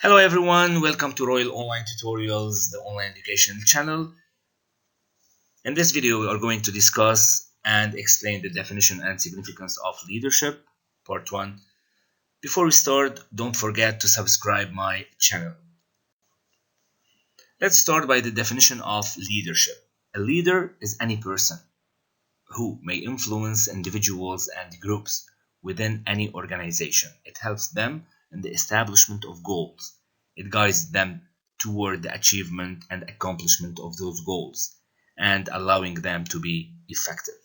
Hello everyone, welcome to Royal Online Tutorials, the online education channel. In this video we are going to discuss and explain the definition and significance of leadership, part 1. Before we start, don't forget to subscribe my channel. Let's start by the definition of leadership. A leader is any person who may influence individuals and groups within any organization. It helps them in the establishment of goals. It guides them toward the achievement and accomplishment of those goals and allowing them to be effective.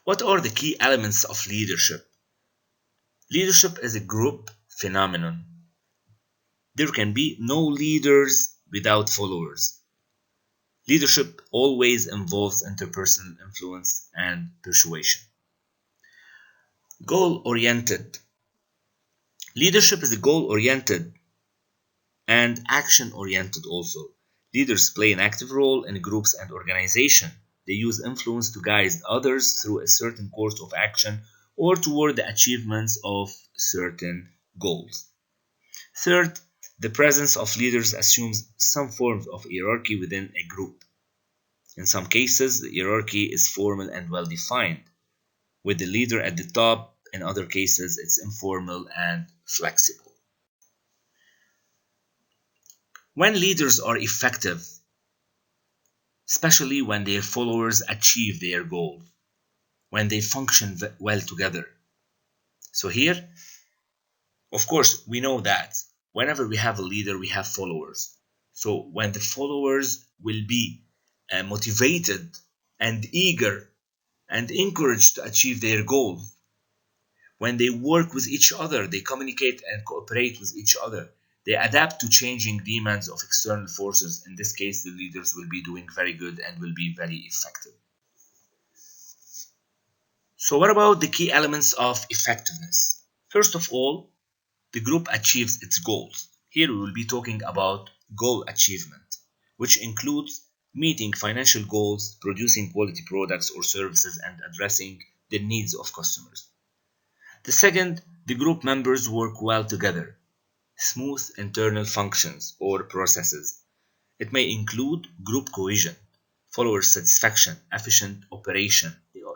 What are the key elements of leadership? Leadership is a group phenomenon. There can be no leaders without followers. Leadership always involves interpersonal influence and persuasion. Goal-oriented. Leadership is goal-oriented and action-oriented also. Leaders play an active role in groups and organizations. They use influence to guide others through a certain course of action or toward the achievements of certain goals. Third, the presence of leaders assumes some form of hierarchy within a group. In some cases, the hierarchy is formal and well-defined, with the leader at the top. In other cases, it's informal and flexible. When leaders are effective, especially when their followers achieve their goals, when they function well together. So here, of course, we know that whenever we have a leader, we have followers. So when the followers will be motivated and eager and encouraged to achieve their goals, when they work with each other, they communicate and cooperate with each other. They adapt to changing demands of external forces. In this case, the leaders will be doing very good and will be very effective. So what about the key elements of effectiveness? First of all, the group achieves its goals. Here we will be talking about goal achievement, which includes meeting financial goals, producing quality products or services, and addressing the needs of customers. The second, the group members work well together. Smooth internal functions or processes. It may include group cohesion, follower satisfaction, efficient operation.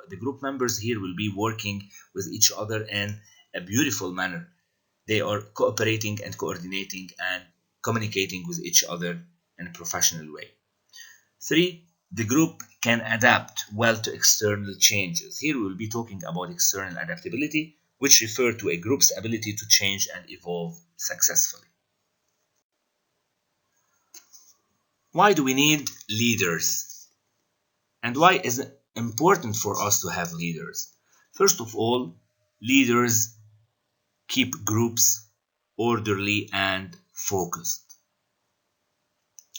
The group members here will be working with each other in a beautiful manner. They are cooperating and coordinating and communicating with each other in a professional way. 3. The group can adapt well to external changes. Here we will be talking about external adaptability, which refer to a group's ability to change and evolve successfully. Why do we need leaders? And why is it important for us to have leaders? First of all, leaders keep groups orderly and focused.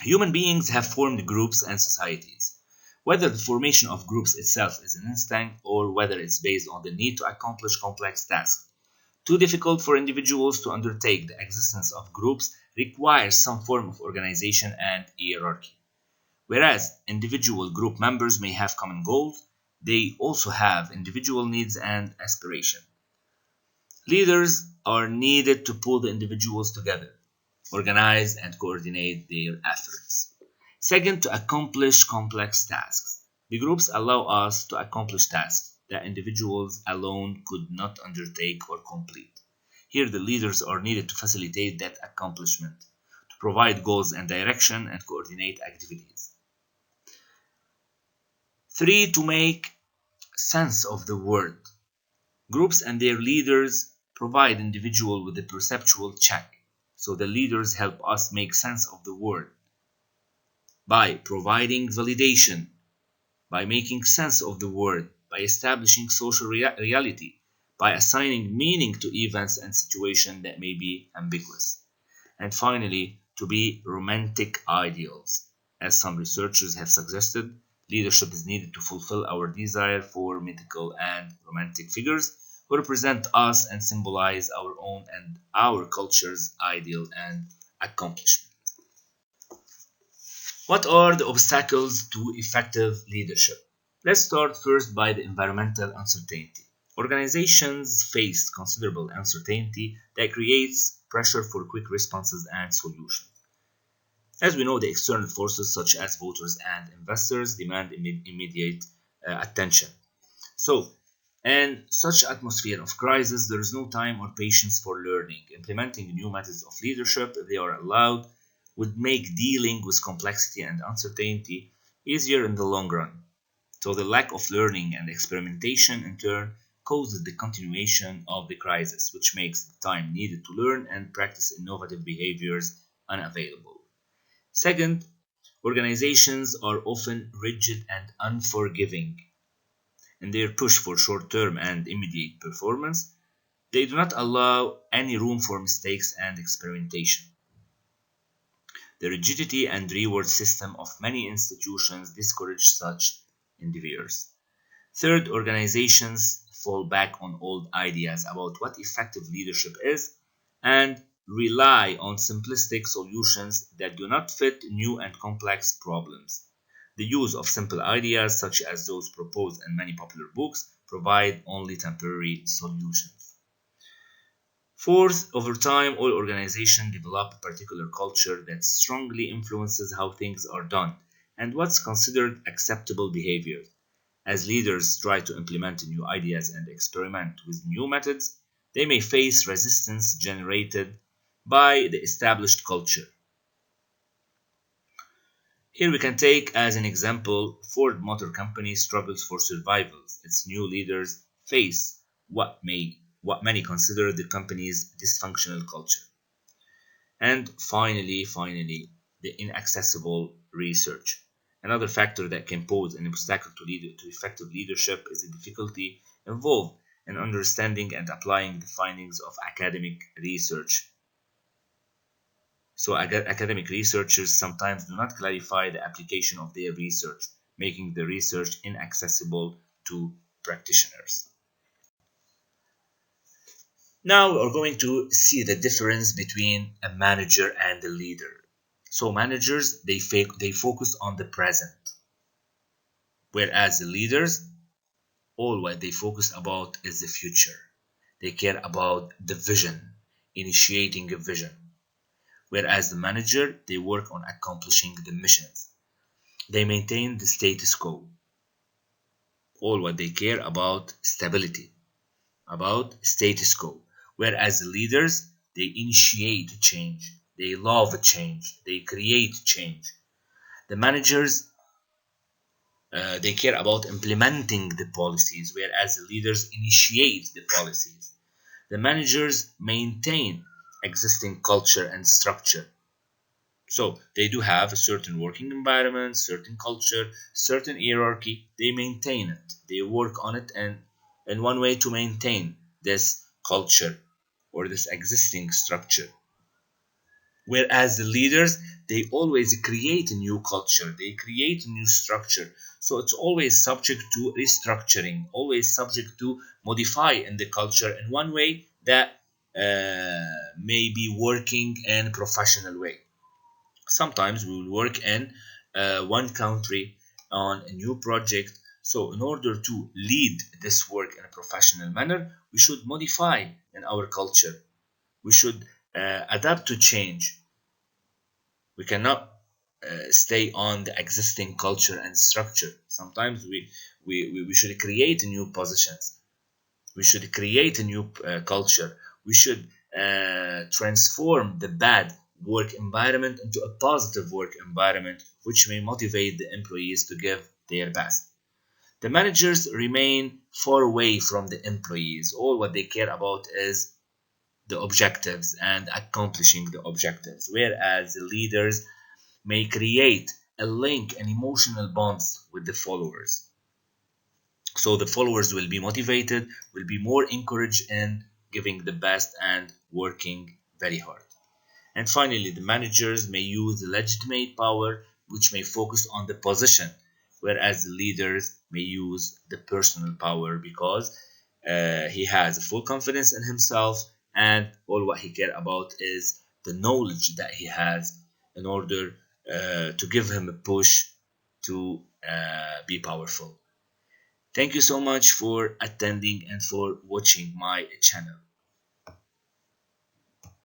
Human beings have formed groups and societies. Whether the formation of groups itself is an instinct or whether it's based on the need to accomplish complex tasks, too difficult for individuals to undertake, the existence of groups requires some form of organization and hierarchy. Whereas individual group members may have common goals, they also have individual needs and aspirations. Leaders are needed to pull the individuals together, organize and coordinate their efforts. Second, to accomplish complex tasks. The groups allow us to accomplish tasks that individuals alone could not undertake or complete. Here the leaders are needed to facilitate that accomplishment, to provide goals and direction and coordinate activities. 3. To make sense of the world. Groups and their leaders provide individuals with a perceptual check. So the leaders help us make sense of the world by providing validation, by making sense of the world, by establishing social reality, by assigning meaning to events and situations that may be ambiguous. And finally, to be romantic ideals. As some researchers have suggested, leadership is needed to fulfill our desire for mythical and romantic figures who represent us and symbolize our own and our culture's ideal and accomplishment. What are the obstacles to effective leadership? Let's start first by the environmental uncertainty. Organizations face considerable uncertainty that creates pressure for quick responses and solutions. As we know, the external forces such as voters and investors demand immediate attention. So, in such atmosphere of crisis, there is no time or patience for learning. Implementing new methods of leadership, if they are allowed, would make dealing with complexity and uncertainty easier in the long run. So the lack of learning and experimentation in turn causes the continuation of the crisis, which makes the time needed to learn and practice innovative behaviors unavailable. Second, organizations are often rigid and unforgiving in their push for short term and immediate performance. They do not allow any room for mistakes and experimentation. The rigidity and reward system of many institutions discourage such endeavors. Third, organizations fall back on old ideas about what effective leadership is and rely on simplistic solutions that do not fit new and complex problems. The use of simple ideas, such as those proposed in many popular books, provide only temporary solutions. Fourth, over time, all organizations develop a particular culture that strongly influences how things are done and what's considered acceptable behavior. As leaders try to implement new ideas and experiment with new methods, they may face resistance generated by the established culture. Here we can take as an example Ford Motor Company struggles for survival. Its new leaders face what many consider the company's dysfunctional culture. And finally, the inaccessible research. Another factor that can pose an obstacle to effective leadership is the difficulty involved in understanding and applying the findings of academic research. So, academic researchers sometimes do not clarify the application of their research, making the research inaccessible to practitioners. Now we're going to see the difference between a manager and a leader. So managers, they focus on the present, whereas the leaders, all what they focus about is the future. They care about the vision, initiating a vision. Whereas the manager, they work on accomplishing the missions. They maintain the status quo. All what they care about stability, about status quo. Whereas the leaders, they initiate change, they love change, they create change. The managers, they care about implementing the policies, whereas the leaders initiate the policies. The managers maintain existing culture and structure. So they do have a certain working environment, certain culture, certain hierarchy. They maintain it. They work on it and in one way to maintain this culture or this existing structure. Whereas the leaders, they always create a new culture, they create a new structure. So it's always subject to restructuring, always subject to modify in the culture in one way that may be working in a professional way. Sometimes we will work in one country on a new project. So in order to lead this work in a professional manner, we should modify in our culture. We should adapt to change. We cannot stay on the existing culture and structure. Sometimes we should create new positions. We should create a new culture. We should transform the bad work environment into a positive work environment, which may motivate the employees to give their best. The managers remain far away from the employees. All what they care about is the objectives and accomplishing the objectives, whereas the leaders may create a link and emotional bonds with the followers. So the followers will be motivated, will be more encouraged in giving the best and working very hard. And finally, the managers may use the legitimate power, which may focus on the position, whereas the leaders may use the personal power because he has full confidence in himself and all what he cares about is the knowledge that he has in order to give him a push to be powerful. Thank you so much for attending and for watching my channel.